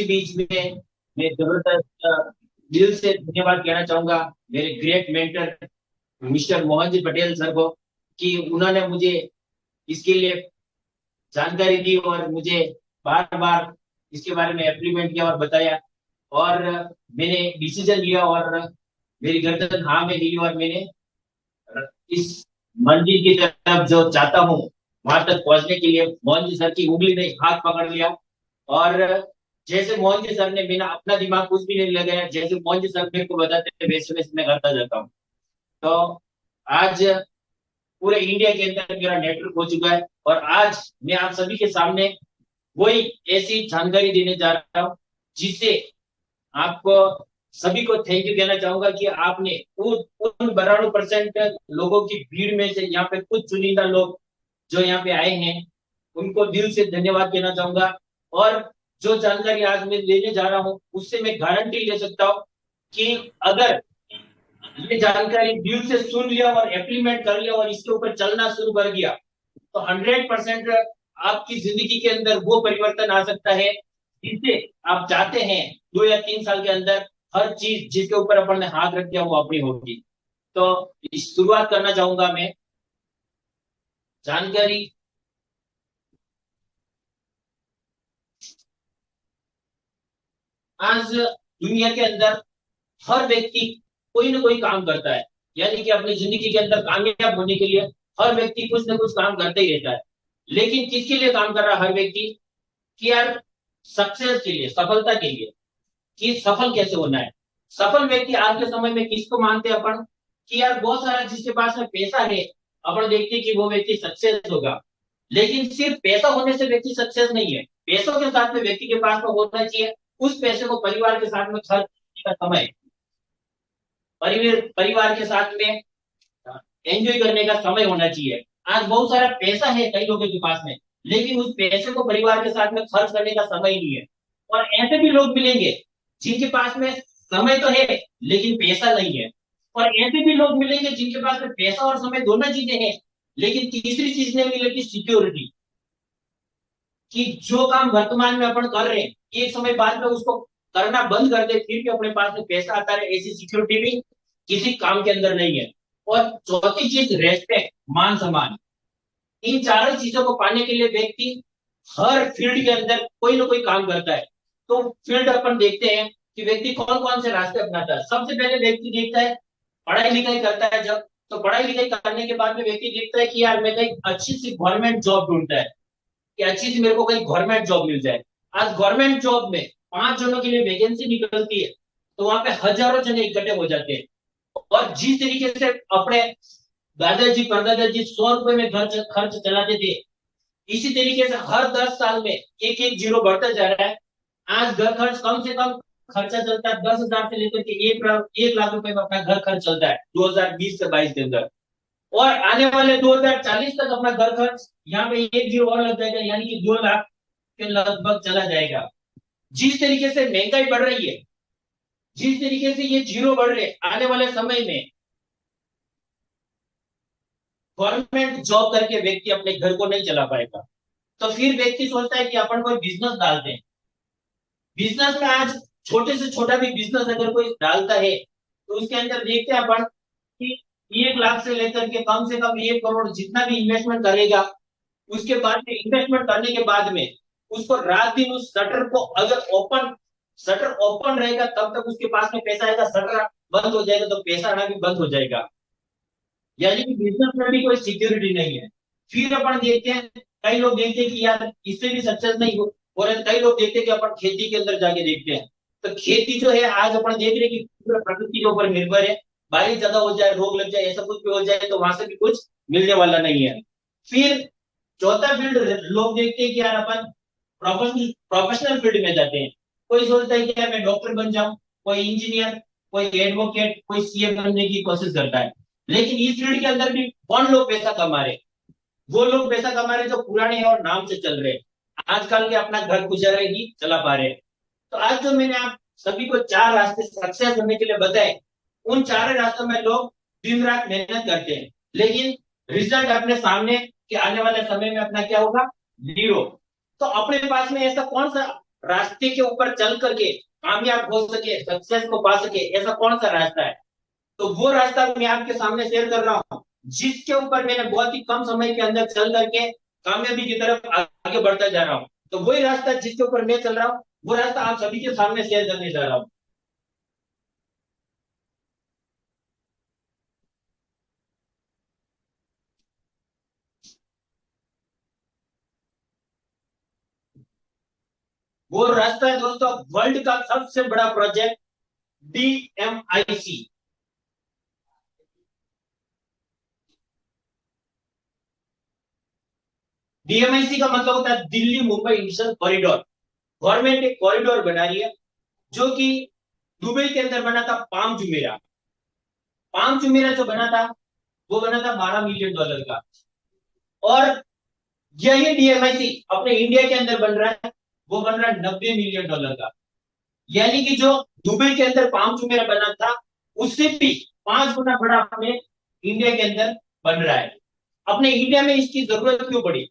बीच में मैं जबरदस्त दिल से धन्यवाद कहना चाहूंगा मेरे great mentor mister Mohan ji Patel sir को, कि उन्होंने मुझे इसके लिए जानकारी दी और मुझे बार बार इसके बारे में एप्लीमेंट किया और बताया। और मैंने डिसीजन लिया और मेरी गर्दन हाँ में हिली और मैंने इस मंजिल की तरफ जो चाहता हूँ वहां तक पहुंचने के लिए मोहन जी सर की उंगली ने हाथ पकड़ लिया। और जैसे मोहन जी सर ने बिना अपना दिमाग कुछ भी नहीं लगाया, जैसे मोहन जी सर मेरे को बताते थे वैसे वैसे मैं करता जाता हूँ। तो आज पूरे इंडिया के अंदर मेरा नेटवर्क हो चुका है और आज मैं आप सभी के सामने वही ऐसी जानकारी देने जा रहा हूँ जिससे आपको सभी को थैंक यू कहना चाहूंगा कि आपने उन 92% लोगों की भीड़ में से यहाँ पे कुछ चुनिंदा लोग जो यहाँ पे आए हैं उनको दिल से धन्यवाद कहना चाहूंगा। और जो जानकारी आज मैं लेने जा रहा हूँ उससे मैं गारंटी ले सकता हूँ कि अगर ये जानकारी दिल से सुन लिया और इम्प्लीमेंट कर लिया और इसके ऊपर चलना शुरू कर दिया तो 100% आपकी जिंदगी के अंदर वो परिवर्तन आ सकता है जिससे आप चाहते हैं 2 या 3 साल के अंदर हर चीज जिसके ऊपर अपन ने हाथ रख दिया वो अपनी होगी। तो शुरुआत करना चाहूंगा मैं जानकारी। आज दुनिया के अंदर हर व्यक्ति कोई ना कोई काम करता है, यानी कि अपनी जिंदगी के अंदर कामयाब होने के लिए हर व्यक्ति कुछ ना कुछ काम करते ही रहता है। लेकिन किसके लिए काम कर रहा है हर व्यक्ति? कि यार सक्सेस के लिए, सफलता के लिए, कि सफल कैसे होना है। सफल व्यक्ति आज के समय में किसको मानते हैं अपन? कि यार बहुत सारा जिसके पास में पैसा है अपन देखते हैं कि वो व्यक्ति सक्सेस होगा। लेकिन सिर्फ पैसा होने से व्यक्ति सक्सेस नहीं है, पैसों के साथ में व्यक्ति के पास में होना चाहिए उस पैसे को परिवार के साथ में खर्च करने का समय, परिवार परिवार के साथ में एंजॉय करने का समय होना चाहिए। आज बहुत सारा पैसा है कई लोगों के पास में, लेकिन उस पैसे को परिवार के साथ में खर्च करने का समय नहीं है। और ऐसे भी लोग मिलेंगे जिनके पास में समय तो है लेकिन पैसा नहीं है। और ऐसे भी लोग मिलेंगे जिनके पास में पैसा और समय दोनों चीजें हैं लेकिन तीसरी चीज नहीं मिलेगी, सिक्योरिटी। कि जो काम वर्तमान में अपन कर रहे हैं एक समय बाद में उसको करना बंद कर दे फिर भी अपने पास में पैसा आता रहे, ऐसी सिक्योरिटी भी किसी काम के अंदर नहीं है। और चौथी चीज रेस्पेक्ट, मान सम्मान। इन चारों चीजों को पाने के लिए व्यक्ति हर फील्ड के अंदर कोई ना कोई काम करता है। तो फील्ड अपन देखते हैं कि व्यक्ति कौन कौन से रास्ते अपनाता है। सबसे पहले व्यक्ति देखता है, पढ़ाई लिखाई करता है जब, तो पढ़ाई लिखाई करने के बाद में व्यक्ति देखता है कि यार मैं कहीं अच्छी सी गवर्नमेंट जॉब ढूंढता है कि अच्छी सी मेरे को कहीं गवर्नमेंट जॉब मिल जाए। आज गवर्नमेंट जॉब में 5 जनों के लिए वैकेंसी निकलती है तो वहां पे हजारों जने इकट्ठे हो जाते हैं। और जिस तरीके से अपने दादाजी परदादाजी 100 रुपए में खर्च खर्च चलाते थे, इसी तरीके से हर 10 साल में एक एक जीरो बढ़ता जा रहा है। आज घर खर्च कम से कम खर्चा चलता है 10,000 से लेकर के 1 लाख रुपए में अपना घर खर्च चलता है 2020 से 22 के अंदर। और आने वाले 2040 तक अपना घर खर्च यहाँ पे एक जीरो और लग जाएगा, यानी कि 2 लाख के लगभग चला जाएगा। जिस तरीके से महंगाई बढ़ रही है, जिस तरीके से ये जीरो बढ़ रहे आने वाले समय में गवर्नमेंट जॉब करके व्यक्ति अपने घर को नहीं चला पाएगा। तो फिर व्यक्ति सोचता है कि अपन कोई बिजनेस डालते हैं। बिजनेस में आज छोटे से छोटा भी बिजनेस अगर कोई डालता है तो उसके अंदर देखते हैं अपन कि 1 लाख से लेकर के कम से कम 1 करोड़ जितना भी इन्वेस्टमेंट करेगा, उसके बाद में इन्वेस्टमेंट करने के बाद में उसको रात दिन उस शटर को अगर ओपन, शटर ओपन रहेगा तब तक उसके पास में पैसा आएगा, शटर बंद हो जाएगा तो पैसा आना भी बंद हो जाएगा। यानी कि बिजनेस में भी कोई सिक्योरिटी नहीं है। फिर अपन देखते हैं, कई लोग देखते हैं कि यार इससे भी सक्सेस नहीं हो रहे, कई लोग देखते हैं कि अपन खेती के अंदर जाके देखते हैं। तो खेती जो है आज अपन देख रहे हैं कि पूरा प्रकृति के ऊपर निर्भर है। बारिश ज्यादा हो जाए, रोग लग जाए, ऐसा कुछ भी हो जाए तो वहां से भी कुछ मिलने वाला नहीं है। फिर चौथा फील्ड लोग देखते हैं कि यार अपन प्रोफेशनल प्रोफेशनल फील्ड में जाते हैं। कोई सोचता है कि यार मैं डॉक्टर बन जाऊं, कोई इंजीनियर, कोई एडवोकेट, कोई सीए बनने की कोशिश करता है। लेकिन इस फील्ड के अंदर भी कौन लोग पैसा कमा रहे? वो लोग पैसा कमा रहे जो पुराने हैं और नाम से चल रहे हैं। आजकल के अपना घर गुजारा ही चला पा रहे हैं। तो आज जो मैंने आप सभी को 4 रास्ते सक्सेस होने के लिए बताए, उन 4 रास्तों में लोग दिन रात मेहनत करते हैं लेकिन रिजल्ट अपने सामने कि आने वाले समय में अपना क्या होगा? जीरो। तो अपने पास में ऐसा कौन सा रास्ते के ऊपर चल करके कामयाब हो सके, सक्सेस को पा सके, ऐसा कौन सा रास्ता है? तो वो रास्ता मैं आपके सामने शेयर कर रहा हूँ, जिसके ऊपर मैंने बहुत ही कम समय के अंदर चल करके कामयाबी की तरफ आगे बढ़ता जा रहा हूँ। तो वही रास्ता जिसके ऊपर मैं चल रहा हूँ, वो रास्ता आप सभी के सामने शेयर करने जा रहा हूँ। वो रास्ता है दोस्तों, वर्ल्ड का सबसे बड़ा प्रोजेक्ट, DMIC। DMIC का मतलब होता है Delhi Mumbai international corridor. Government एक कॉरिडोर बना रही है, जो कि दुबई के अंदर बना था पाम जुमेरा। पाम जुमेरा जो बना था, वो बना था $12 मिलियन का। और यही DMIC अपने इंडिया के अंदर बन रहा है, वो बन रहा है $90 मिलियन का। यानी कि जो दुबई के अंदर पाम जुमेरा बना था, उससे भी 5 गुना बड़ा अपने इंडिया के अंदर बन रहा है। अपने इंडिया में इसकी जरूरत क्यों पड़ी?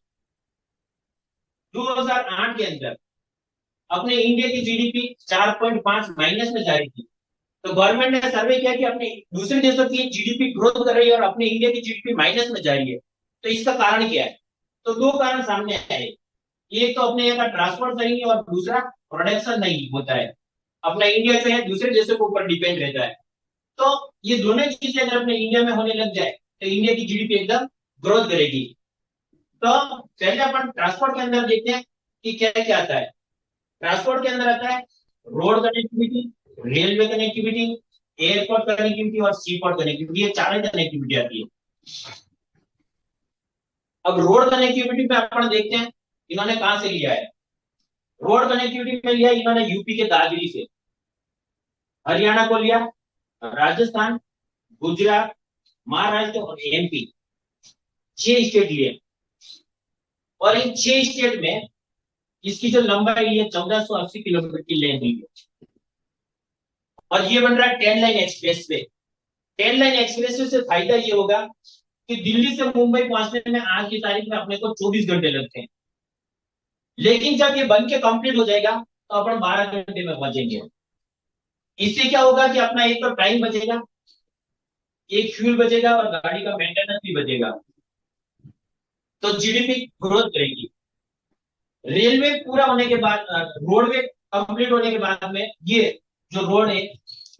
2008 के अंदर अपने इंडिया की जीडीपी 4.5 माइनस में जा रही थी। तो गवर्नमेंट ने सर्वे किया कि अपने दूसरे देशों की जीडीपी ग्रोथ कर रही है और अपने इंडिया की जीडीपी माइनस में जा रही है। तो इसका कारण क्या है? तो दो कारण सामने आए। एक तो अपने यहाँ का ट्रांसपोर्ट सही है और दूसरा प्रोडक्शन नहीं होता है। अपना इंडिया जो है दूसरे देशों के ऊपर डिपेंड रहता है। तो ये दोनों चीजें अगर अपने इंडिया में होने लग जाए, तो इंडिया की जीडीपी एकदम ग्रोथ करेगी। तो पहले अपन ट्रांसपोर्ट के अंदर देखते हैं कि क्या क्या आता है। ट्रांसपोर्ट के अंदर आता है road connectivity, railway connectivity, airport connectivity और सी पोर्ट कनेक्टिविटी। ये चार कनेक्टिविटी आती है। अब रोड कनेक्टिविटी में अपन देखते हैं इन्होंने कहां से लिया है। रोड कनेक्टिविटी में लिया इन्होंने यूपी के दादरी से, हरियाणा को लिया, राजस्थान, गुजरात, महाराष्ट्र और MP, 6 स्टेट लिए। और इन 6 स्टेट में इसकी जो लंबाई है 1480 किलोमीटर की लेन हुई है। और ये बन रहा है 10 line express way. 10 line express way से फायदा ये होगा कि दिल्ली से मुंबई पहुंचने में आज की तारीख में अपने को 24 घंटे लगते हैं। लेकिन जब ये बन के कंप्लीट हो जाएगा, तो अपन 12 घंटे में पहुंचेंगे। इससे क्या होगा कि अपना एक तो टाइम बचेगा, एक फ्यूल बचेगा और गाड़ी का मेंटेनेंस भी बचेगा। तो जीडीपी ग्रोथ करेगी। रेलवे पूरा होने के बाद, रोडवे कंप्लीट होने के बाद में, ये जो रोड है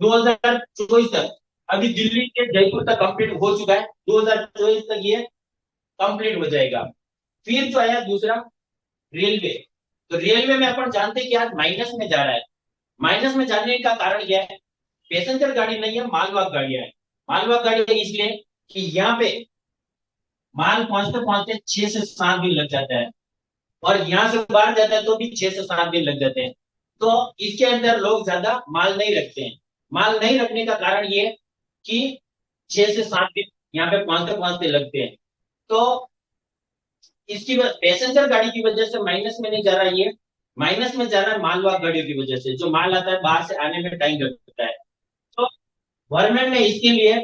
2024 तक, अभी दिल्ली से जयपुर तक कंप्लीट हो चुका है, 2024 तक ये कंप्लीट हो जाएगा। फिर जो है दूसरा, रेलवे। तो रेलवे में अपन जानते हैं कि आज माइनस में जा रहा है। माइनस में जाने का कारण क्या है? पैसेंजर गाड़ी नहीं है, मालवाहक गाड़ियां है। मालवाहक गाड़ियां इसलिए कि यहाँ पे माल पहुंचते पहुंचते 6 से 7 दिन लग जाता है, और यहाँ से बाहर जाता है तो भी 6 से 7 दिन लग जाते हैं। तो इसके अंदर लोग ज्यादा माल नहीं रखते हैं। माल नहीं रखने का कारण ये कि 6 से 7 दिन यहाँ पे पहुंचते पहुंचते लगते हैं। तो इसकी पैसेंजर गाड़ी की वजह से माइनस में नहीं जा रहा है, ये माइनस में जा रहा है मालवाहक गाड़ियों की वजह से। जो माल आता है बाहर से आने में टाइम लगता है। तो गवर्नमेंट ने इसके लिए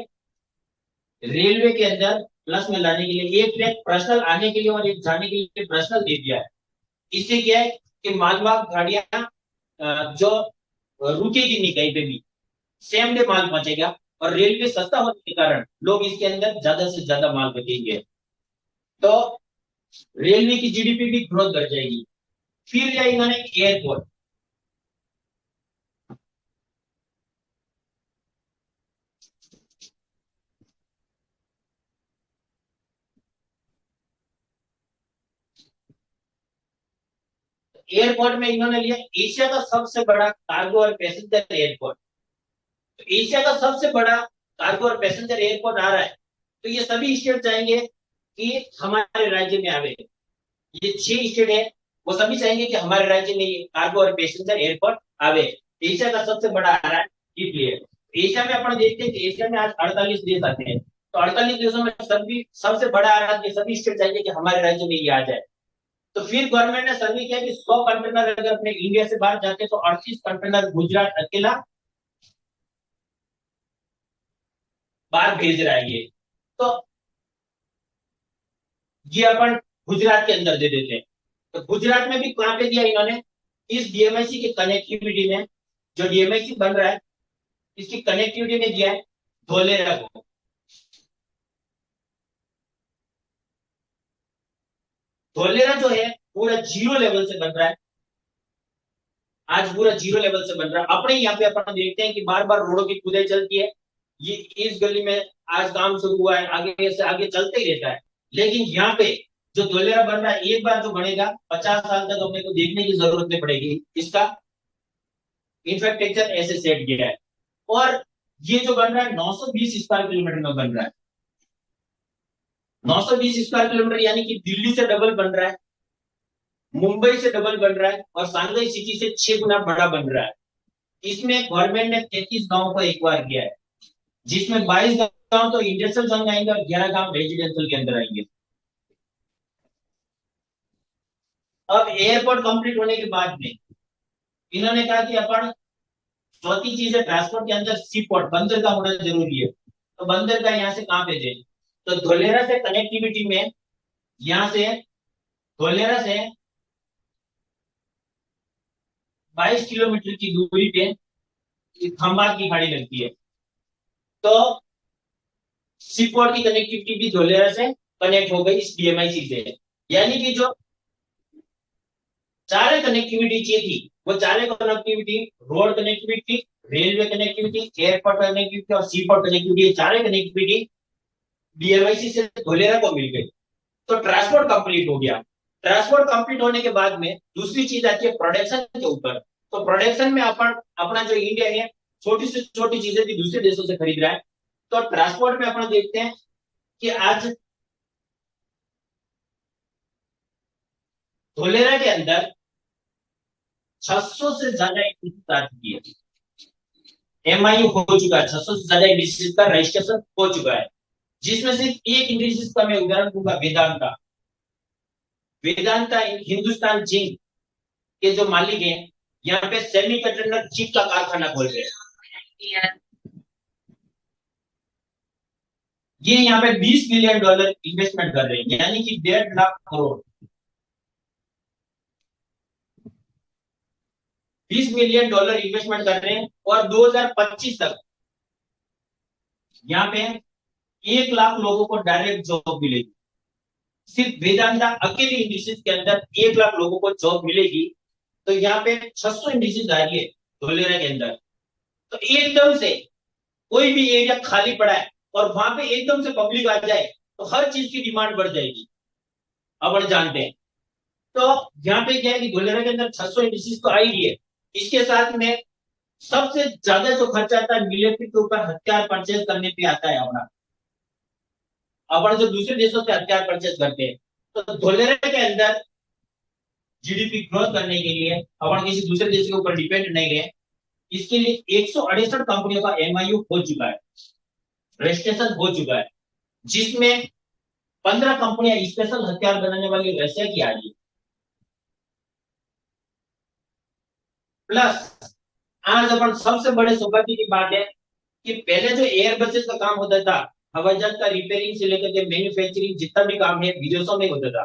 रेलवे के अंदर प्लस में लाने के लिए एक ट्रैक पर्सनल आने के लिए और एक जाने के लिए पर्सनल दे दिया है। इससे क्या है कि मालवाहक गाड़ियां जो रुकेगी नहीं कहीं पे भी, सेम डे माल पहुंचेगा। और रेलवे सस्ता होने के कारण लोग इसके अंदर ज्यादा से ज्यादा माल रखेंगे। तो रेलवे की जीडीपी भी ग्रोथ कर जाएगी। फिर लिया इन्होंने एयरपोर्ट। एयरपोर्ट में इन्होंने लिया एशिया का सबसे बड़ा कार्गो और पैसेंजर एयरपोर्ट। तो एशिया का सबसे बड़ा कार्गो और पैसेंजर एयरपोर्ट आ रहा है, तो ये सभी स्टेट चाहेंगे कि हमारे राज्य में आवे। ये 6 स्टेट है, वो सभी चाहेंगे कि हमारे राज्य में ये कार्गो और पैसेंजर एयरपोर्ट आवे। एशिया का सबसे बड़ा आ रहा है इसलिए। एशिया में अपन देखते हैं कि एशिया में आज 48 देश आते हैं। तो 48 देशों में सभी सबसे बड़ा आ रहा है कि सभी स्टेट चाहेंगे कि हमारे राज्य में ये आ जाए। तो फिर गवर्नमेंट ने सर्वे किया कि 100 कंटेनर अगर अपने इंडिया से बाहर जाते हैं, तो 38 कंटेनर गुजरात अकेला बाहर भेज रहा है ये। तो ये अपन गुजरात के अंदर दे देते हैं। तो गुजरात में भी कहां पे दिया इन्होंने? इस डीएमआईसी के कनेक्टिविटी में, जो डीएमआईसी बन रहा है, इसकी कनेक्टिविटी में दिया है धोलेरा को। धोलेरा जो है पूरा जीरो लेवल से बन रहा है, आज पूरा जीरो लेवल से बन रहा है। अपने यहाँ पे अपन देखते हैं कि बार बार रोडों की खुदाई चलती है, ये इस गली में आज काम शुरू हुआ है, आगे से आगे चलते ही रहता है। लेकिन यहाँ पे जो धोलेरा बन रहा है, एक बार जो बनेगा 50 साल तक अपने को देखने की जरूरत नहीं पड़ेगी, इसका इंफ्रास्ट्रक्चर ऐसे सेट किया है। और ये जो बन रहा है 920 स्क्वायर किलोमीटर में बन रहा है, 920 स्क्वायर किलोमीटर, यानी कि दिल्ली से डबल बन रहा है, मुंबई से डबल बन रहा है, और सांघाई सिटी से 6 गुना बड़ा बन रहा है। इसमें गवर्नमेंट ने 33 गांव को एक्वायर किया है, जिसमें 22 गांव तो इंडस्ट्रियल जोन में आएंगे और 11 गांव रेजिडेंशियल के अंदर आएंगे। अब एयरपोर्ट कंप्लीट होने के बाद में इन्होंने कहा कि अपन चौथी चीज है ट्रांसपोर्ट के अंदर सी पोर्ट, बंदर का होना जरूरी है। तो बंदर का यहाँ से कहाँ पे जाए, तो धोलेरा से कनेक्टिविटी में, यहाँ से धोलेरा से 22 किलोमीटर की दूरी पे खंबात की खाड़ी लगती है। तो सी पोर्ट की कनेक्टिविटी भी धोलेरा से कनेक्ट हो गई इस डीएमआईसी से। यानी कि जो चारे कनेक्टिविटी चाहिए थी, वो चारे connectivity, road connectivity, railway connectivity, airport connectivity और सी पोर्ट कनेक्टिविटी, चारे कनेक्टिविटी डीएमआईसी से धोलेरा को मिल गई। तो ट्रांसपोर्ट कंप्लीट हो गया। ट्रांसपोर्ट कंप्लीट होने के बाद में दूसरी चीज आती है प्रोडक्शन के ऊपर। तो प्रोडक्शन में अपन अपना जो इंडिया है छोटी से छोटी चीजें भी दूसरे देशों से खरीद रहा है। तो ट्रांसपोर्ट में अपन देखते हैं कि आज धोलेरा के अंदर 600 से ज्यादा इंडस्ट्रीज आ चुकी है, एमआईयू हो चुका है, 600 से ज्यादा इंडस्ट्रीज का रजिस्ट्रेशन हो चुका है। जिसमें सिर्फ एक इंडस्ट्रीज का मैं उदाहरण दूंगा, वेदांता। वेदांता हिंदुस्तान जिंक के जो मालिक हैं, यहाँ पे सेमी कंडक्टर चिप का कारखाना खोल रहे हैं। ये यहाँ पे $20 बिलियन इन्वेस्टमेंट कर रहे हैं, यानी कि 1.5 लाख करोड़, $20 मिलियन इन्वेस्टमेंट कर रहे हैं। और 2025 तक यहाँ पे 1 लाख लोगों को डायरेक्ट जॉब मिलेगी। सिर्फ वेदांता अकेली इंडस्ट्रीज के अंदर 1 लाख लोगों को जॉब मिलेगी। तो यहाँ पे 600 इंडस्ट्रीज आ रही है धोलेरा के अंदर। तो एकदम से कोई भी एरिया खाली पड़ा है और वहां पे एकदम से पब्लिक आ जाए तो हर चीज की डिमांड बढ़ जाएगी, अपन जानते हैं। तो यहाँ पे क्या है कि धोलेरा के अंदर 600 इंडस्ट्रीज तो आ ही रही है। इसके साथ में सबसे ज्यादा जो खर्चा आता है मिलिट्री के ऊपर हथियार परचेज करने पे आता है अपना। अपन जो दूसरे देशों से हथियार परचेज करते हैं, तो धोलेरा के अंदर जीडीपी ग्रोथ करने के लिए अपन किसी दूसरे देश के ऊपर डिपेंड नहीं रहे। इसके लिए 168 कंपनियों का एमआईयू हो चुका है, रजिस्ट्रेशन हो चुका है, जिसमें 15 कंपनियां स्पेशल हथियार बनाने वाली रशिया की आ रही है। प्लस आज अपन सबसे बड़े सौभाग्य की बात है कि पहले जो एयर बसेस का काम होता था, हवाई जहाज का रिपेयरिंग से लेकर के मैन्युफैक्चरिंग जितना भी काम है विदेशों में होता था।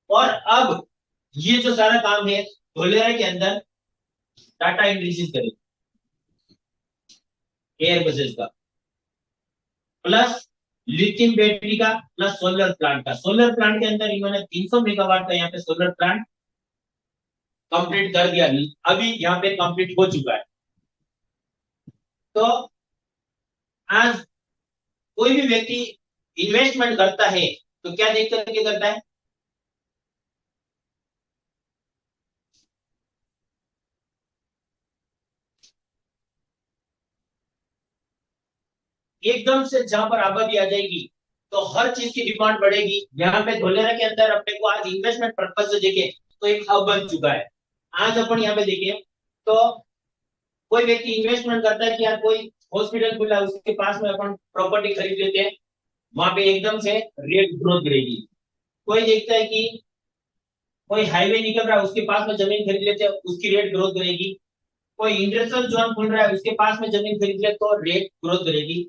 और अब ये जो सारा काम है धोलेरा के अंदर टाटा इंडस्ट्रीज करे, एयर बसेस का, प्लस लिथियम बैटरी का, प्लस सोलर प्लांट का। सोलर प्लांट के अंदर इन्होंने 300 मेगावाट का यहाँ पे सोलर प्लांट कंप्लीट कर दिया, अभी यहाँ पे कंप्लीट हो चुका है। तो आज कोई भी व्यक्ति इन्वेस्टमेंट करता है तो क्या देख करके करता है, एकदम से जहां पर आबादी आ जाएगी तो हर चीज की डिमांड बढ़ेगी। यहाँ पे धोलेरा के अंदर अपने को आज इन्वेस्टमेंट पर्पज से देखे तो एक हब बन चुका है। आज अपन यहाँ पे देखें तो कोई व्यक्ति इन्वेस्टमेंट करता है कि यार कोई हॉस्पिटल खुला है उसके पास में अपन प्रॉपर्टी खरीद लेते हैं, वहां पे एकदम से रेट ग्रोथ करेगी। कोई देखता है कि कोई हाईवे निकल रहा है उसके पास में जमीन खरीद लेते हैं, उसकी रेट ग्रोथ करेगी। कोई इंडस्ट्रियल जोन खुल रहा है उसके पास में जमीन खरीद ले तो रेट ग्रोथ करेगी।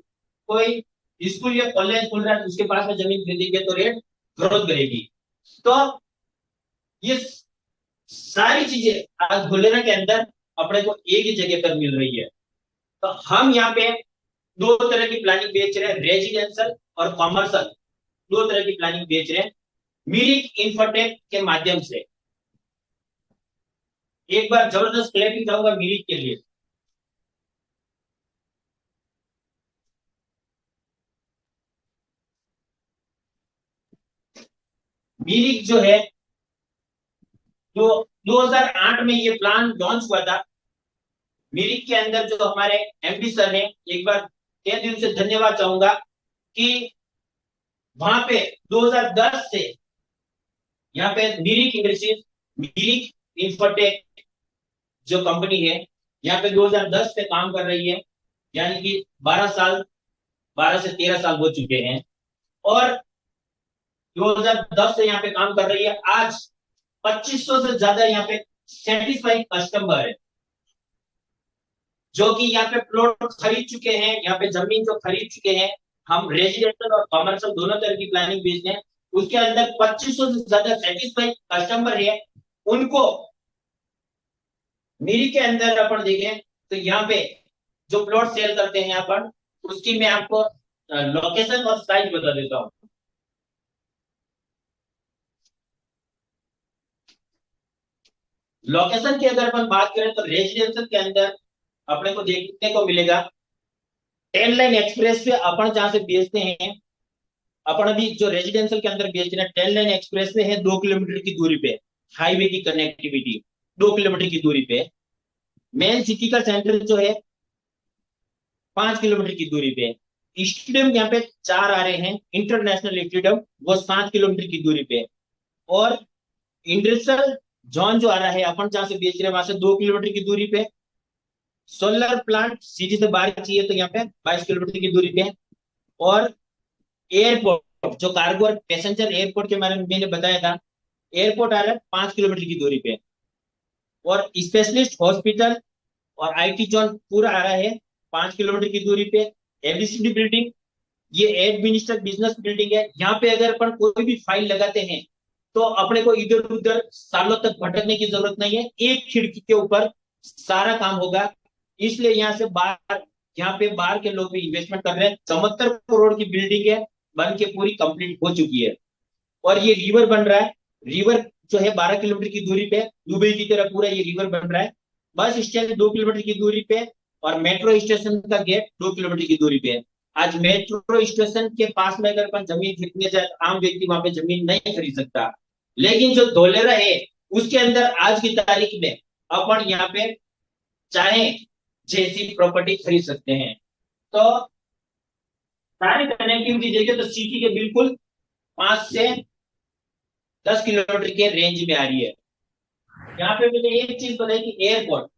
कोई स्कूल या कॉलेज खुल रहा है उसके पास में जमीन खरीदेंगे तो रेट ग्रोथ करेगी। तो ये सारी चीजें आज धोलेरा के अंदर अपने को एक ही जगह पर मिल रही है। तो हम यहाँ पे दो तरह की प्लानिंग बेच रहे हैं, रेजिडेंशियल और कॉमर्शियल। दो तरह की प्लानिंग बेच रहे हैं मिरिक इंफोटेक के माध्यम से। एक बार जबरदस्त क्लैपिंग चाहूंगा मिरिक के लिए। मिरिक जो है, जो 2008 में ये प्लान लॉन्च हुआ था। मिरिक के अंदर जो हमारे एमडी सर ने, एक बार तहे दिल से धन्यवाद चाहूंगा कि वहां पे 2010 से यहाँ पे मिरिक इंडस्ट्रीज, मिरिक इंफोटेक जो कंपनी है, यहाँ पे 2010 से काम कर रही है। यानी कि 12 साल, 12 से 13 साल हो चुके हैं। और 2010 से यहाँ पे काम कर रही है। आज 2500 से ज्यादा यहाँ पे सेटिस्फाइड कस्टमर है, जो कि यहाँ पे प्लॉट खरीद चुके हैं, यहाँ पे जमीन जो खरीद चुके हैं। हम रेजिडेंशियल और कमर्शियल दोनों तरह की प्लानिंग बेचते हैं। उसके अंदर 2500 से ज्यादा सेटिस्फाइड कस्टमर है। उनको मेरी के अंदर अपन देखें तो यहाँ पे जो प्लॉट सेल करते हैं अपन, उसकी मैं आपको लोकेशन और साइज बता देता हूँ। लोकेशन की अगर अपन बात करें तो रेजिडेंशियल के अंदर अपने को देखने को मिलेगा 10 लाइन एक्सप्रेस पे अपन जहां से बेचते हैं। अपन अभी जो रेजिडेंशियल के अंदर बेच रहे हैं 10 लाइन एक्सप्रेस पे है, 2 किलोमीटर की दूरी पे। हाईवे की कनेक्टिविटी 2 किलोमीटर की दूरी पे। मेन सिटी का सेंटर जो है 5 किलोमीटर की दूरी पे। स्टेडियम यहाँ पे चार आ रहे हैं, इंटरनेशनल स्टेडियम वो 7 किलोमीटर की दूरी पे। और इंडस्ट्रियल जोन जो आ रहा है अपन जहां से बेच रहे हैं वहां से 2 किलोमीटर की दूरी पे। सोलर प्लांट सिटी से बाहर चाहिए तो यहाँ पे 22 किलोमीटर की दूरी पे। और एयरपोर्ट जो कार्गो और पैसेंजर एयरपोर्ट के बारे में मैंने बताया था, एयरपोर्ट आ रहा है 5 किलोमीटर की दूरी पे। और स्पेशलिस्ट हॉस्पिटल और आईटी जोन पूरा आ रहा है 5 किलोमीटर की दूरी पे। एबीसीडी बिल्डिंग, ये एडमिनिस्ट्रेट बिजनेस बिल्डिंग है। यहाँ पे अगर अपन कोई भी फाइल लगाते हैं तो अपने को इधर उधर सालों तक भटकने की जरूरत नहीं है, एक खिड़की के ऊपर सारा काम होगा। इसलिए यहाँ से बाहर, यहाँ पे बाहर के लोग भी इन्वेस्टमेंट कर रहे हैं। 74 करोड़ की बिल्डिंग है, बन के पूरी कंप्लीट हो चुकी है। और ये रिवर बन रहा है। रिवर जो है 12 किलोमीटर की दूरी पे, दुबई की तरह पूरा ये रिवर बन रहा है। बस स्टैंड 2 किलोमीटर की दूरी पे। और मेट्रो स्टेशन का गेट 2 किलोमीटर की दूरी पे है। आज मेट्रो स्टेशन के पास में अगर अपन जमीन खरीदने जाए तो आम व्यक्ति वहां पे जमीन नहीं खरीद सकता। लेकिन जो धोलेरा है उसके अंदर आज की तारीख में अपन यहाँ पे चाहे जैसी प्रॉपर्टी खरीद सकते हैं। तो सारी कनेक्टिविटी देखे तो सिटी के बिल्कुल 5 से 10 किलोमीटर के रेंज में आ रही है। यहाँ पे मैंने एक चीज बताई कि एयरपोर्ट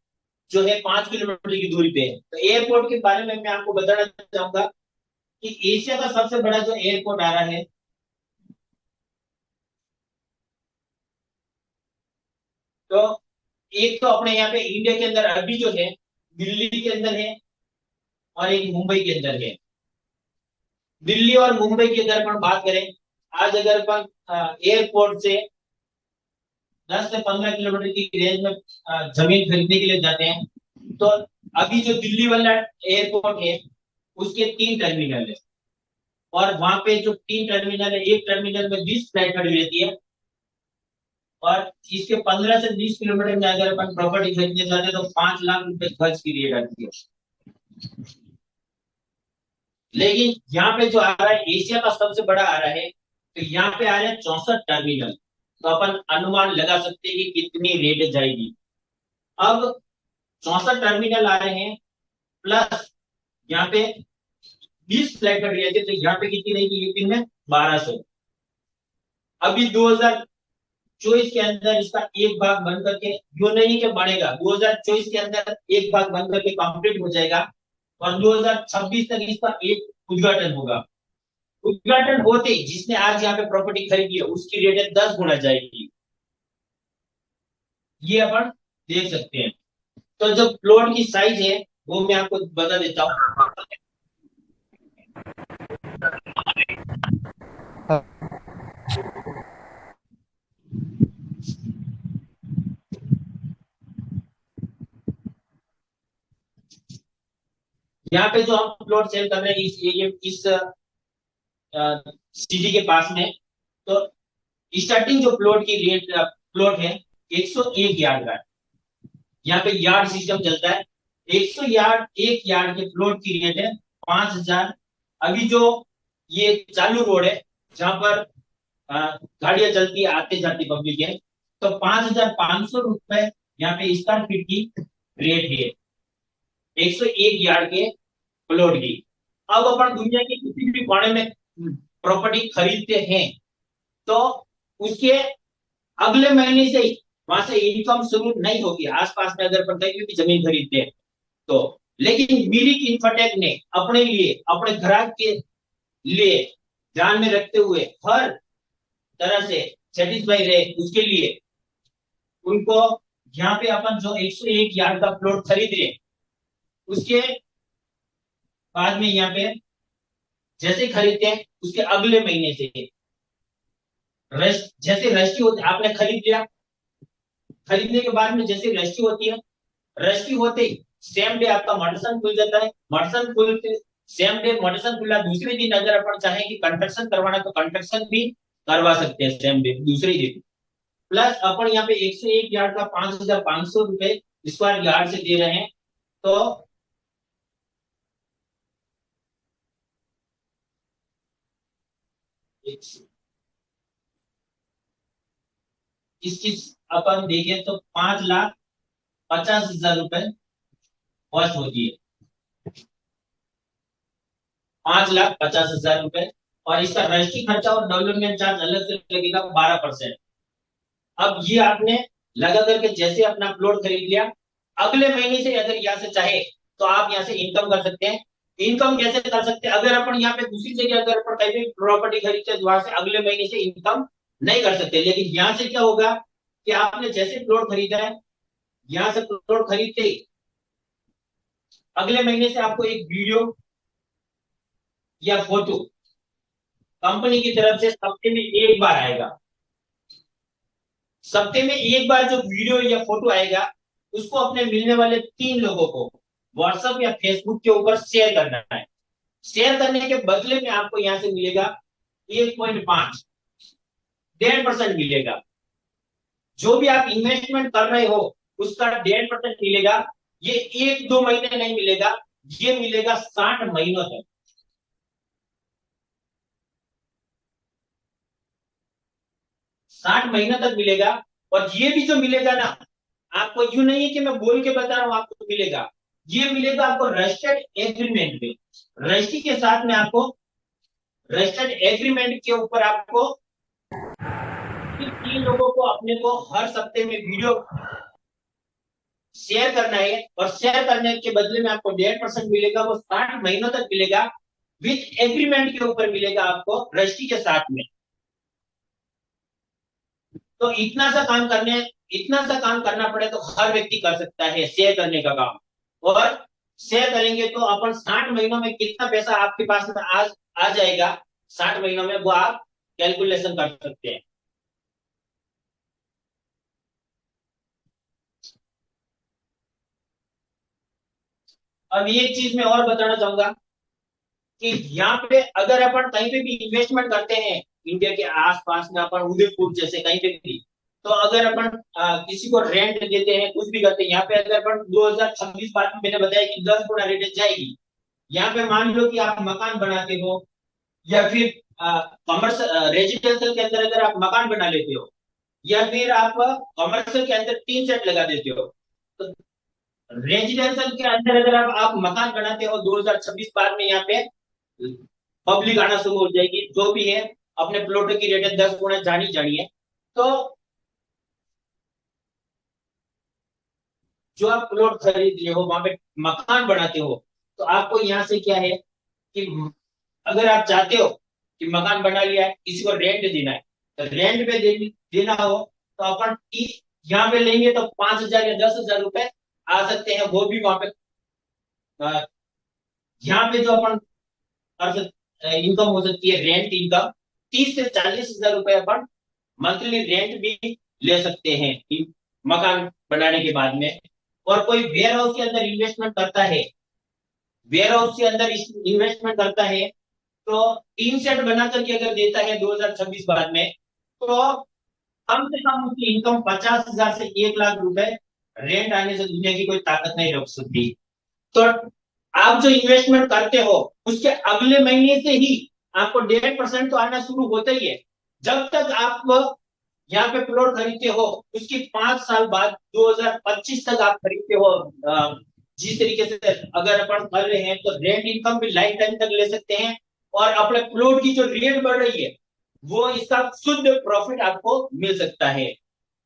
जो है 5 किलोमीटर की दूरी पे है। तो एयरपोर्ट के बारे में मैं आपको बताना चाहूंगा कि एशिया का सबसे बड़ा जो एयरपोर्ट आ रहा है, तो एक तो अपने यहाँ पे इंडिया के अंदर अभी जो है दिल्ली के अंदर है, और एक मुंबई के अंदर है। दिल्ली और मुंबई की अगर अपन बात करें, आज अगर अपन एयरपोर्ट से 10 से 15 किलोमीटर की रेंज में जमीन खरीदने के लिए जाते हैं, तो अभी जो दिल्ली वाला एयरपोर्ट है उसके 3 टर्मिनल है। और वहां पे जो 3 टर्मिनल है, एक टर्मिनल में 20 फ्लाइट खड़ी रहती है। और इसके 15 से 20 किलोमीटर में अगर अपन प्रॉपर्टी खरीदने जाते हैं तो 5 लाख रुपए खर्च की रेट आती है। लेकिन यहाँ पे जो आ रहा है एशिया का सबसे बड़ा आ रहा है, तो यहाँ पे आ रहे हैं 64 टर्मिनल। तो अपन अनुमान लगा सकते हैं कि कितनी रेट जाएगी। अब 64 टर्मिनल आ रहे हैं, प्लस यहाँ पे 20 फ्लाइट कट रही थी, तो यहाँ पे कितनी रहेगी एक दिन में? 1200। अभी 2024 के अंदर इसका एक भाग बन करके, जो नहीं कि बढ़ेगा, 2024 के अंदर एक भाग बन करके कंप्लीट हो जाएगा। और 2026 तक इसका एक उद्घाटन होगा। उद्घाटन होते ही जिसने आज यहाँ पे प्रॉपर्टी खरीदी है उसकी रेट 10 गुना जाएगी। ये अपन देख सकते हैं। तो जो प्लॉट की साइज है वो मैं आपको बता देता हूँ। यहाँ पे जो हम प्लॉट सेल कर रहे हैं इस सिटी के पास में, तो स्टार्टिंग जो प्लॉट की रेट प्लॉट है 101 यार्ड का। यहाँ पे यार्ड सिस्टम चलता है। 100 यार्ड, एक यार्ड के प्लॉट की रेट है 5,000। अभी जो ये चालू रोड है जहां पर गाड़ियां चलती है, आते जाती पब्लिक है, तो 5,500 रुपए यहाँ पे स्क्वायर फीट की रेट है 101 यार्ड के प्लॉट की। अब अपन दुनिया के किसी भी कोने में प्रॉपर्टी खरीदते हैं तो उसके अगले महीने से ही वहां से इनकम शुरू नहीं होगी। आसपास में अगर अपन कहीं भी जमीन खरीदते हैं तो, लेकिन मिरिक इंफ्राटेक ने अपने लिए, अपने ग्राहक के लिए ध्यान में रखते हुए हर तरह से सेटिस्फाई रहे उसके लिए उनको यहाँ पे अपन जो 101 यार्ड का प्लॉट खरीद रहे हैं उसके बाद में यहाँ पे जैसे खरीदते हैं उसके अगले महीने से जैसे रजिस्ट्री होती, आपने खरीद लिया, खरीदने के बाद में जैसे रजिस्ट्री होती है, रजिस्ट्री होते ही सेम डे आपका मोटरसन खुल जाता है। मोटरसन खुल सेम डे मोटरसन खुला, दूसरे दिन अगर अपन चाहें कि कंस्ट्रक्शन करवाना तो कंस्ट्रक्शन भी करवा सकते हैं सेम डे, दूसरे दिन। प्लस अपन यहाँ पे 101 यार्ड का 5,500 रुपए स्क्वायर यार्ड से दे रहे हैं। तो इसकी अपन देखें तो 5,50,000 रुपए कॉस्ट होती है, 5,50,000 रुपए। और इसका रजिस्ट्री खर्चा और डेवलपमेंट चार्ज अलग से लगेगा 12%। अब ये आपने लगा करके जैसे अपना प्लॉट खरीद लिया, अगले महीने से अगर यहाँ से चाहे तो आप यहाँ से इनकम कर सकते हैं। इनकम कैसे कर सकते हैं? अगर अपन यहाँ पे दूसरी जगह अगर अपन कहीं भी प्रॉपर्टी खरीदते हैं तो वहां से अगले महीने से इनकम नहीं कर सकते। लेकिन यहाँ से क्या होगा कि आपने जैसे प्लॉट खरीदा है, यहाँ से प्लॉट खरीदते ही अगले महीने से आपको एक वीडियो या फोटो कंपनी की तरफ से हफ्ते में एक बार आएगा। सप्ते में एक बार जो वीडियो या फोटो आएगा उसको अपने मिलने वाले 3 लोगों को व्हाट्सएप या फेसबुक के ऊपर शेयर करना है। शेयर करने के बदले में आपको यहां से मिलेगा 1.5, 1.5% मिलेगा। जो भी आप इन्वेस्टमेंट कर रहे हो उसका 1.5% मिलेगा। ये 1-2 महीने नहीं मिलेगा, ये मिलेगा 60 महीनों तक। 60 महीनों तक मिलेगा। और ये भी जो मिलेगा ना, आपको यूं नहीं है कि मैं बोल के बता रहा हूं आपको मिलेगा, ये मिलेगा आपको रजिस्टर्ड एग्रीमेंट में। रजिस्ट्री के साथ में आपको रजिस्टर्ड एग्रीमेंट के ऊपर आपको 3 लोगों को अपने को हर सप्ते में वीडियो शेयर करना है। और शेयर करने के बदले में आपको 1.5% मिलेगा, वो 60 महीनों तक मिलेगा। विथ एग्रीमेंट के ऊपर मिलेगा आपको रजिस्ट्री के साथ में। तो इतना सा काम करना पड़े तो हर व्यक्ति कर सकता है शेयर करने का काम। और शेयर करेंगे तो अपन 60 महीनों में कितना पैसा आपके पास में आज आ जाएगा, 60 महीनों में वो आप कैलकुलेशन कर सकते हैं। अब ये चीज मैं और बताना चाहूंगा कि यहाँ पे अगर अपन कहीं पे भी इन्वेस्टमेंट करते हैं इंडिया के आसपास में, अपन उदयपुर जैसे कहीं पे भी, तो अगर अपन किसी को रेंट देते हैं, कुछ भी करते हैं, यहाँ पे अगर अपन 2026 बाद में मैंने बताया कि 10 गुना रेट जाएगी। यहाँ पे मान लो कि आप मकान बनाते हो या फिर कमर्शियल रेजिडेंशियल के अंदर अगर आप मकान बना लेते हो, या फिर आप कमर्शियल के अंदर 3 सेट लगा देते हो, तो रेजिडेंशियल के अंदर अगर आप मकान बनाते हो 2026 बाद में यहाँ पे पब्लिक आना शुरू हो जाएगी। जो भी है अपने प्लॉट की रेट 10 गुना जानी जानी है। तो जो आप प्लॉट खरीद रहे हो, वहां पे मकान बनाते हो, तो आपको यहाँ से क्या है कि अगर आप चाहते हो कि मकान बना लिया है, किसी को रेंट देना है, तो रेंट पे देना हो तो अपन यहाँ पे लेंगे तो 5,000 या 10,000 रुपए आ सकते हैं। वो भी वहां पे यहाँ पे जो अपन इनकम हो सकती है रेंट इनकम 30 से 40 हजार रुपए अपन मंथली रेंट भी ले सकते हैं मकान बनाने के बाद में। और कोई वेयर हाउस के अंदर इन्वेस्टमेंट करता है वेयर हाउस के अंदर इन्वेस्टमेंट करता है, तो टीन सेट बना करके अगर देता है 2026 बाद में, तो कम से कम उसकी इनकम 50,000 से 1 लाख रुपए रेंट आने से दुनिया की कोई ताकत नहीं रोक सकती। तो आप जो इन्वेस्टमेंट करते हो उसके अगले महीने से ही आपको 1.5% तो आना शुरू होता ही है। जब तक आप यहाँ पे प्लॉट खरीदते हो, उसकी 5 साल बाद 2025 तक आप खरीदते हो, जिस तरीके से अगर अपन कर रहे हैं, तो रेंट इनकम भी लाइफ टाइम तक ले सकते हैं। और अपने प्लॉट की जो रेट बढ़ रही है, वो इसका शुद्ध प्रॉफिट आपको मिल सकता है।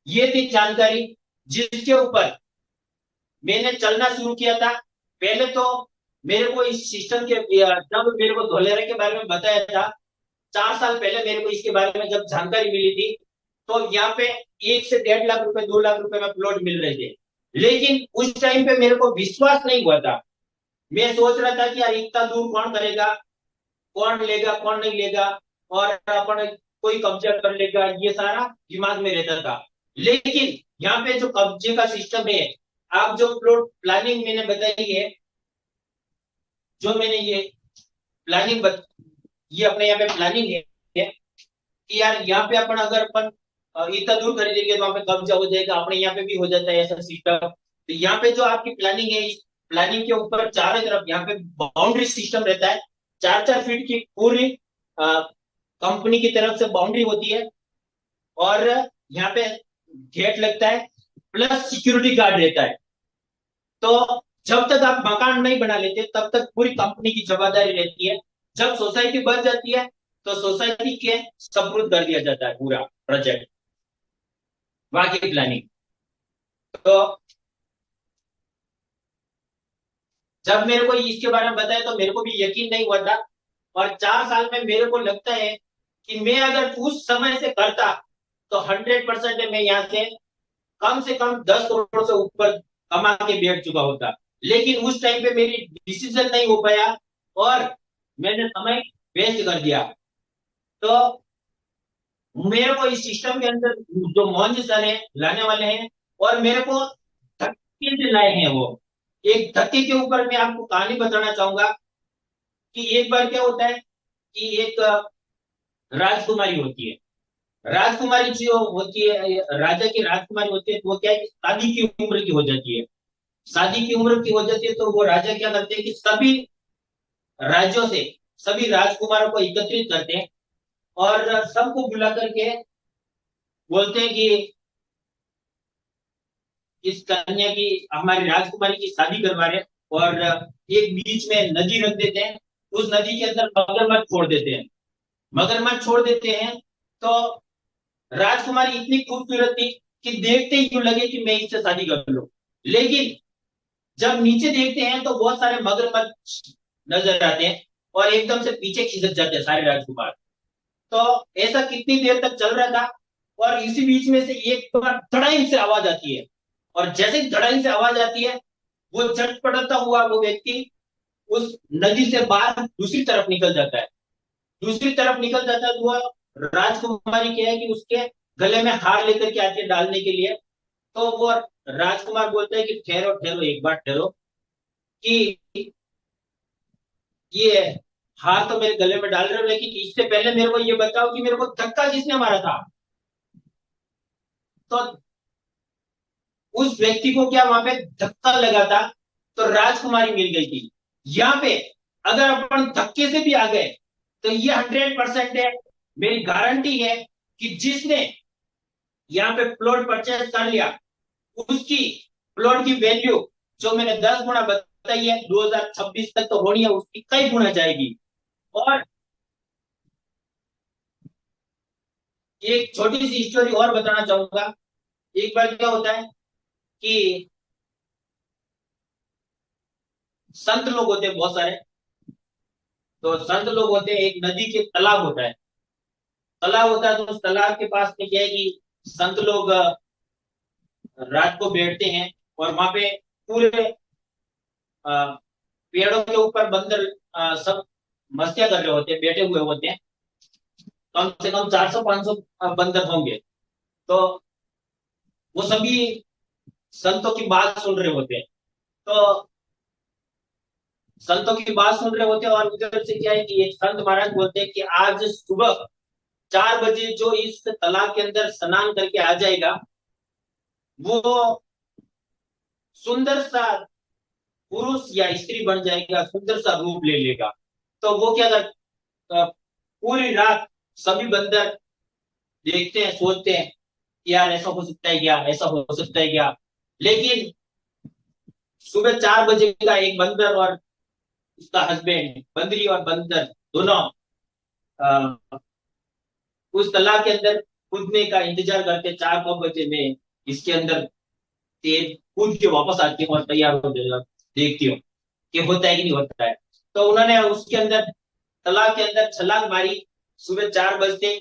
ये थी जानकारी जिसके ऊपर मैंने चलना शुरू किया था। पहले तो मेरे को इस सिस्टम के, जब मेरे को धोलेरा के बारे में बताया था, 4 साल पहले मेरे को इसके बारे में जब जानकारी मिली थी, तो यहाँ पे 1 से 1.5 लाख रुपए, 2 लाख रुपए में प्लॉट मिल रहे थे। लेकिन उस टाइम पे मेरे को विश्वास नहीं हुआ था। मैं सोच रहा था कि यार इतना दूर कौन करेगा, कौन लेगा कौन नहीं लेगा, और अपन कोई कब्जा कर लेगा, ये सारा दिमाग में रहता था। लेकिन यहाँ पे जो कब्जे का सिस्टम है, आप जो प्लॉट प्लानिंग मैंने बताई है, जो मैंने ये प्लानिंग ये अपने यहाँ पे प्लानिंग है कि यार यहाँ पे अपन अगर अपन इतना दूर खरीदेंगे तो वहां पे कब्जा हो जाएगा, अपने यहाँ पे भी हो जाता है ऐसा सिस्टम। तो यहाँ पे जो आपकी प्लानिंग है, इस प्लानिंग के ऊपर चारों तरफ यहाँ पे बाउंड्री सिस्टम रहता है। 4-4 फीट की पूरी कंपनी की तरफ से बाउंड्री होती है, और यहाँ पे गेट लगता है, प्लस सिक्योरिटी गार्ड रहता है। तो जब तक आप मकान नहीं बना लेते तब तक पूरी कंपनी की जवाबदारी रहती है। जब सोसाइटी बन जाती है, तो सोसाइटी के सपुर्द कर दिया जाता है पूरा प्रोजेक्ट, वहां की प्लानिंग। तो जब मेरे को इसके बारे में बताया तो मेरे को भी यकीन नहीं हुआ था। और 4 साल में मेरे को लगता है कि मैं अगर उस समय से करता, तो 100% मैं यहाँ से कम 10 करोड़ से ऊपर कमा के बैठ चुका होता। लेकिन उस टाइम पे मेरी डिसीजन नहीं हो पाया, और मैंने समय वेस्ट कर दिया। तो मेरे को इस सिस्टम के अंदर जो मोहन सर है लाने वाले हैं, और मेरे को धक्के से लाए हैं वो। एक धक्के के ऊपर मैं आपको कहानी बताना चाहूंगा कि एक बार क्या होता है कि एक राजकुमारी होती है। राजकुमारी जो होती है, राजा की राजकुमारी होती है, तो वो क्या है कि शादी की उम्र की हो जाती है। शादी की उम्र की हो जाती है, तो वो राजा क्या करते हैं कि सभी राज्यों से सभी राजकुमारों को एकत्रित करते हैं, और सबको बुला करके बोलते हैं कि इस कन्या की, हमारी राजकुमारी की शादी करवा रहे हैं। और एक बीच में नदी रख देते हैं, उस नदी के अंदर मगरमच्छ छोड़ देते हैं। मगरमच्छ छोड़ देते हैं, तो राजकुमारी इतनी खूबसूरत थी कि देखते ही यूं लगे कि मैं इससे शादी कर लूं। लेकिन जब नीचे देखते हैं तो बहुत सारे मगरमच्छ नजर आते हैं, और एकदम से पीछे खिसक जाते हैं सारे राजकुमार। तो ऐसा कितनी देर तक चल रहा था, और इसी बीच में से एक बार धड़ाई से आवाज आती है। और जैसे ही धड़ाई से आवाज आती है, वो झटपटता हुआ वो व्यक्ति उस नदी से बाहर दूसरी तरफ निकल जाता है। दूसरी तरफ निकल जाता है, तो वह राजकुमारी क्या है कि उसके गले में हार लेकर के आती है डालने के लिए। तो वो राजकुमार बोलते हैं कि ठहरो ठहरो, एक बार ठहरो, कि ये हार तो मेरे गले में डाल रहे हो, लेकिन इससे पहले मेरे को ये बताओ कि मेरे को धक्का किसने मारा था। तो उस व्यक्ति को क्या वहां पे धक्का लगा था, तो राजकुमारी मिल गई थी। यहाँ पे अगर अपन धक्के से भी आ गए, तो ये 100% है, मेरी गारंटी है कि जिसने यहाँ पे प्लॉट परचेस कर लिया, उसकी प्लॉट की वैल्यू जो मैंने 10 गुना बताई है, 2026 तक तो होनी है, उसकी कई गुना जाएगी। और एक छोटी सी स्टोरी और बताना चाहूंगा। एक बार क्या होता है कि संत लोग होते हैं बहुत सारे। तो संत लोग होते हैं, एक नदी के तालाब होता है। तालाब होता है, तो उस तालाब के पास में क्या है कि संत लोग रात को बैठते हैं, और वहां पे पूरे अ, पेड़ों के ऊपर बंदर सब मस्तियां कर रहे होते हैं, बैठे हुए होते हैं। कम से कम 400-500 बंदर होंगे। तो वो सभी संतों की बात सुन रहे होते हैं। तो संतों की बात सुन रहे होते हैं, और उधर से क्या है कि एक संत महाराज बोलते हैं कि आज सुबह 4 बजे जो इस तालाब के अंदर स्नान करके आ जाएगा, वो सुंदर सा पुरुष या स्त्री बन जाएगा, सुंदर सा रूप ले लेगा। तो वो क्या कर, पूरी रात सभी बंदर देखते हैं, सोचते हैं कि यार ऐसा हो सकता है क्या, ऐसा हो सकता है क्या। लेकिन सुबह 4 बजे का एक बंदर और उसका हस्बैंड, बंदरी और बंदर दोनों अ, उस तालाब के अंदर कूदने का इंतजार करते, 4-5 बजे में इसके अंदर तेज कूद के वापस आती हूँ और तैयार हो जाएगा, देखती हूँ कि होता है कि नहीं होता है। तो उन्होंने उसके अंदर, तालाब के अंदर छलांग मारी सुबह 4 बजते,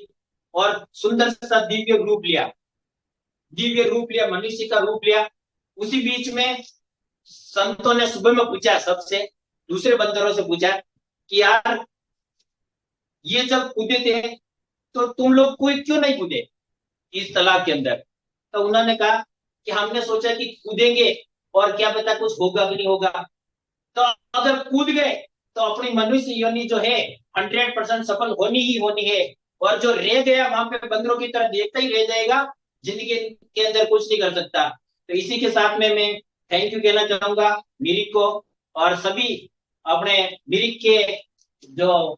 और सुंदर सा दिव्य रूप लिया, मनुष्य का रूप लिया। उसी बीच में संतों ने सुबह में पूछा, सबसे दूसरे बंदरों से पूछा कि यार ये जब कूदे थे तो तुम लोग कोई क्यों नहीं कूदे इस तालाब के अंदर। तो उन्होंने कहा कि हमने सोचा कि कूदेंगे और क्या पता कुछ होगा कि नहीं होगा। तो अगर कूद गए तो अपनी मनुष्य योनि जो है 100% सफल होनी ही होनी है, और जो रह गया वहां पे बंदरों की तरह देखता ही रह जाएगा, जिंदगी के अंदर कुछ नहीं कर सकता। तो इसी के साथ में मैं थैंक यू कहना चाहूंगा मिरिक को, और सभी अपने मिरिक के जो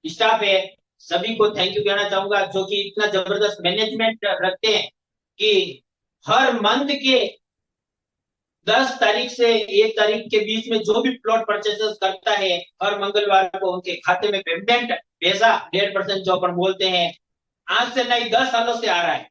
स्टाफ है, सभी को थैंक यू कहना चाहूंगा, जो कि इतना जबरदस्त मैनेजमेंट रखते हैं कि हर मंथ के 10 तारीख से 1 तारीख के बीच में जो भी प्लॉट परचेसेस करता है, हर मंगलवार को उनके खाते में पेमेंट भेजा 1.5% जो अपन बोलते हैं, आज से नहीं 10 सालों से आ रहा है।